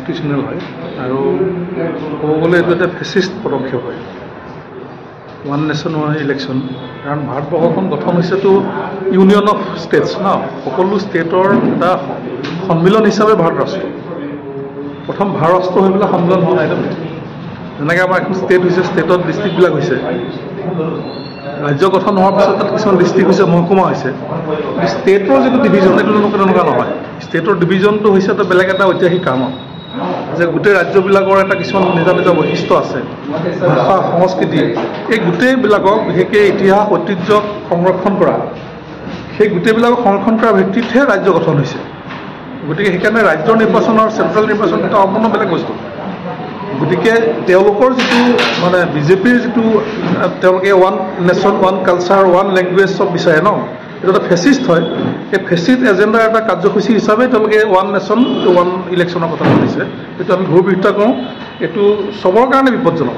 আনকনষ্টিটিউচনেল হয় আৰু ক'ব গ'লে এইটো এটা ফেচিষ্ট পদক্ষেপ হয় ওৱান নেশ্যন ওৱান ইলেকশ্যন কাৰণ ভাৰতবৰ্ষখন গঠন হৈছেতো ইউনিয়ন অফ ষ্টেটছ ন সকলো ষ্টেটৰ এটা সন্মিলন হিচাপে ভাৰত ৰাষ্ট্ৰ প্ৰথম ভাৰত ৰাষ্ট্ৰ হৈ পেলাই সন্মিলন হোৱা নাই যেনেকৈ আমাৰ এখন ষ্টেট হৈছে ষ্টেটত ডিষ্ট্ৰিক্টবিলাক হৈছে ৰাজ্য গঠন হোৱাৰ পিছত তাত কিছুমান ডিষ্ট্ৰিক্ট হৈছে মহকুমা হৈছে ষ্টেটৰ যিটো ডিভিজন এইটো তেনেকুৱা নহয় ষ্টেটৰ ডিভিজনটো হৈছে এটা বেলেগ এটা ঐতিহাসিক কাৰণত যে গোটেই ৰাজ্যবিলাকৰ এটা কিছুমান নিজা নিজা বৈশিষ্ট্য আছে ভাষা সংস্কৃতি এই গোটেইবিলাকক বিশেষকৈ ইতিহাস ঐতিহ্য সংৰক্ষণ কৰা সেই গোটেইবিলাকক সংৰক্ষণ কৰাৰ ভিত্তিতহে ৰাজ্য গঠন হৈছে গতিকে সেইকাৰণে ৰাজ্যৰ নিৰ্বাচন আৰু চেণ্ট্ৰেল নিৰ্বাচন এটা সম্পূৰ্ণ বেলেগ বস্তু গতিকে তেওঁলোকৰ যিটো মানে বিজেপিৰ যিটো তেওঁলোকে one nation one culture one language চব বিচাৰে ন এইটো এটা ফেচিষ্ট হয় এই ফেচিষ্ট এজেণ্ডাৰ এটা কাৰ্যসূচী হিচাপে তেওঁলোকে ওৱান নেশ্যন ওৱান ইলেকশ্যনৰ কথা কৈছে এইটো আমি ঘূৰ বিৰোধিতা কৰোঁ এইটো চবৰ কাৰণে বিপদজনক